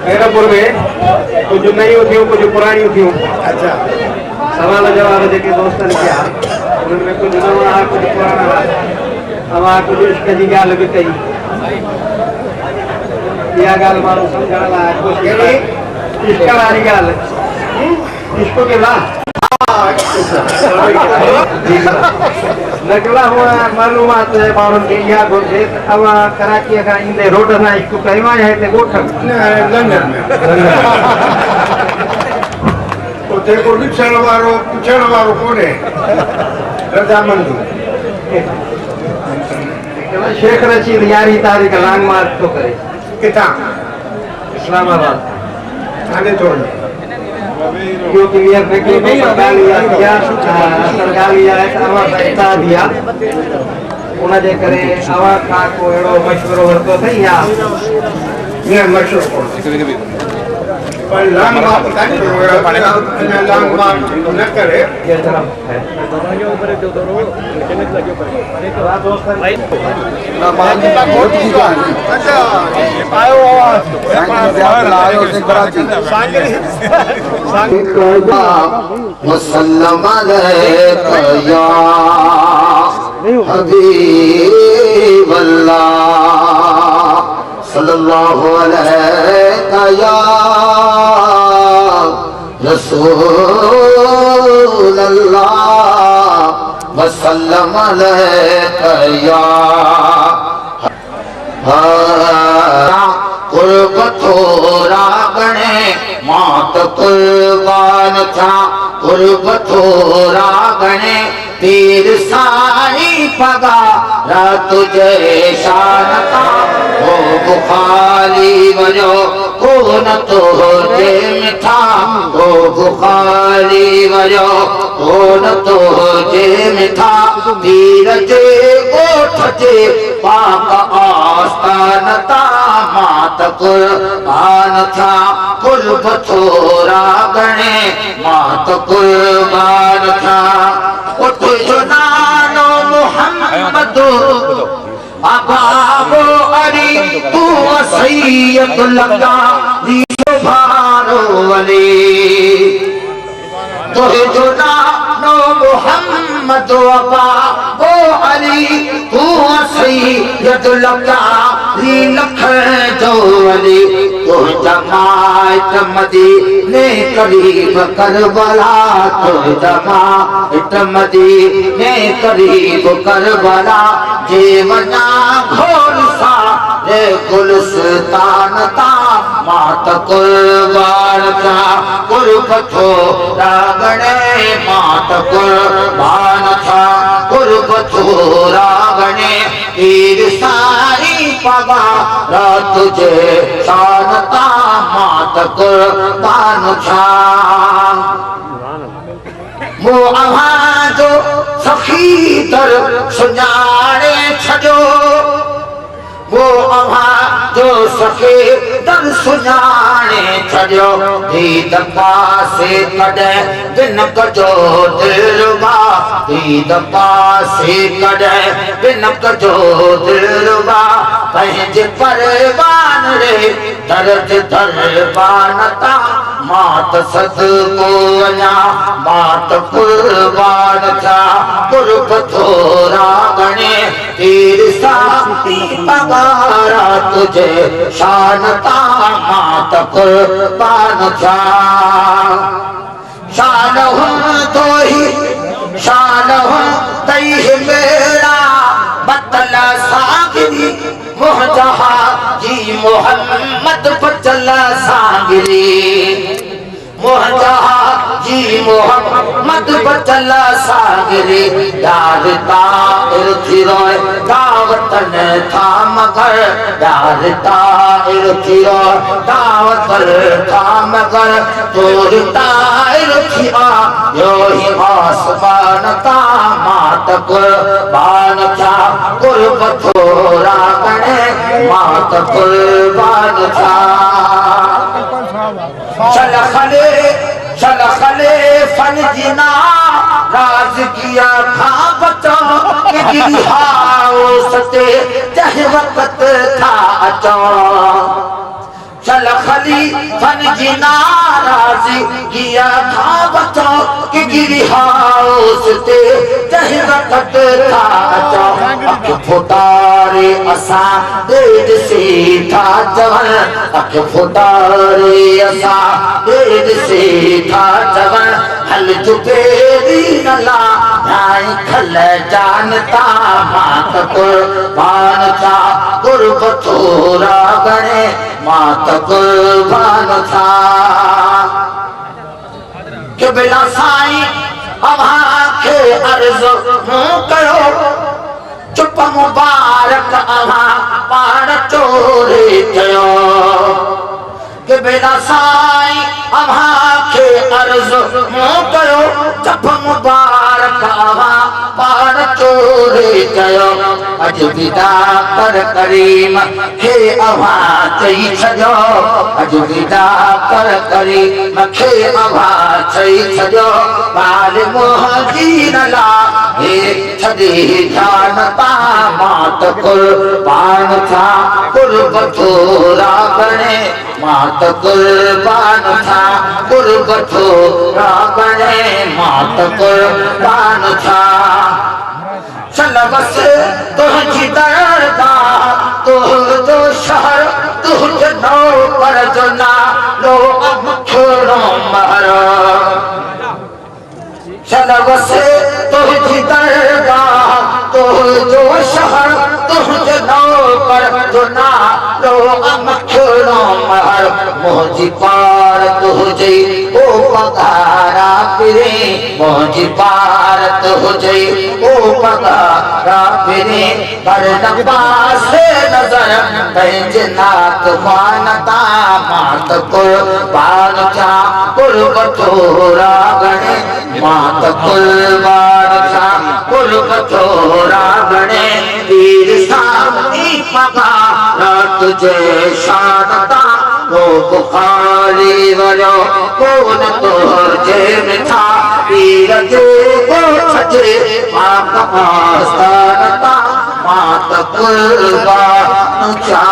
भैरवपुर में कुछ नयूं थियूं कुछ पुराणियूं थियूं। अच्छा सवाल जवाब जेके दोस्तनि कया उन्हनि में कुछ नवां हुआ कुछ पुराणा हुआ। तव्हां कुछ इश्क जी ॻाल्हि बि कई। इहा ॻाल्हि माण्हू सम्झण लाइ कहिड़ी इश्क वारी ॻाल्हि इश्क के ला नकला हुआ मालूमात है माण्हुनि खे इहा घुरिजे त तव्हां कराचीअ खां ईंदे रोड सां इश्क कयो आहे या हिते ॻोठ लंडन में उते को ॾिसण वारो पुछण वारो कोन्हे रज़ामंदी शेख रशीद 11 तारीख़ लॉन्ग मार्च थो करे किथां इस्लामाबाद हाणे थो जो क्लियर फैक्ट्री को सरकारिया दिया सरकारिया आवाज ऐसा दिया उन्हें जे करे आवाज का को एड़ो मशवरो वरतो थई या ये मशवरो पर लॉन्ग मार्च न करे ये तरफ है दवाइयों ऊपर जो तो केमिकल लगे ऊपर रात दोस्त ना मान बहुत की अच्छा आयो आवाज लायो से कराची सांगरी मुसल्लम अलैका या हबीब अल्लाह सल्लल्लाहु अलैका या रसूल अल्लाह वसल्लम अलैका या कुर्ब थोरा गणे मात कुर्बान था कुर्ब थोरा गणे पीर साई पगा तुझे शान था वो बुखारी वजो कोन तो जे मिठा वो बुखारी वजो कोन तो जे मिठा पीर जे गोठ जे पाक आस्थान ता मात कुर्बान था कुर्ब थोरा गणे मात कुर्बान था उठ जो नानो मोहम्मद अबाबो अली तू सैयद लगा नीशो भारो वली तो जो नानो मोहम्मद अबाबो अली तू सैयद लगा नी लख जो वली तो जमात मदीने करीब करबला तो जमात मदीने करीब करबला जीवना घोर सा रे गुलस्तान ता मात कुर्बान था कुर्ब थोरा गणे मात कुर्बान था कुर्ब थोरा गणे पीर सारी पगा तुझे शान ता मात कुर्बान था वो आवाजो सखी दर सुञाणे छजो वो आवाजो सखी दर सुञाणे छजो दीद पासे कदे दिन कजो दिलवा दीद पासे कदे दिन कजो दिलवा पंहिंजे परवान रे दर्द दरबान ता मात सदको वञा मात कुर्बान था कुर्ब थोरा गणे तीर साथी पगारा तुझे शान ता मात कुर्बान था शान हूँ तो ही शान हूँ तई मेरा बतला सागिरी मोहजहा जी मोहम्मद बचला सागिरी मोहजहा जी मोहम्मद बचला सागिरी दारता इरथिरोय दावतन था मगर दारता इरथिरोय दावतन था मगर तोरता इरथिया यो ही आसमान ता मात कुर्बान था कुर्ब थोरा गणे मात कुर्बान था चल खले फन जिना राज किया था बचो कि गिरी हाउस ते चाहे वक्त था अचो चल खली फन जिना राज किया था बचो कि गिरी हाउस ते चाहे वक्त था अचो अख फुटारे असा देद से था जवन अख फुटारे असा देद से था जवन हल चुके दीनला ढाई खल जानता मात कुर्बान था गुरब थोरा गणे मात कुर्बान था के बिला साईं अव्हां खे अर्ज़ कयो चुप मुबारक अव्हां पाण चोरे कयो के बिला साईं अव्हां खे अर्ज़ कयो चुप मुबारक अव्हां पाण चोरे कयो अज विदा कर करीम खे अव्हां चई छॾियो अज विदा कर करीम खे अव्हां चई छॾियो बाल मुंहिंजी न लाहे छॾे जानता मात कुर्बान था कुर्ब थोरा गणे मात कुर्बान था कुर्ब थोरा गणे मात कुर्बान था चल बस तुझी दरगाह तुझो शहर तुझे नौकर जो नालो छोड़ो महर चल बस तुझी दरगाह तुझो शहर तुझे नौकर जो नालो छोड़ो महर मुझी पार तुझे ओ पगारा फिरे मुझी पार तुझे ओ पगारा फिरे पर न पासे नजर पंहिंजे नात मानता मात कुर्बान था कुर्ब थोरा गणे मात कुर्बान था कुर्ब थोरा गणे वीर सामी पगारा तुझे शानता वो बुखारी वरो कौन तुझे मिठा वीर जो को छजे पाक पास्तानता मात कुर्बान था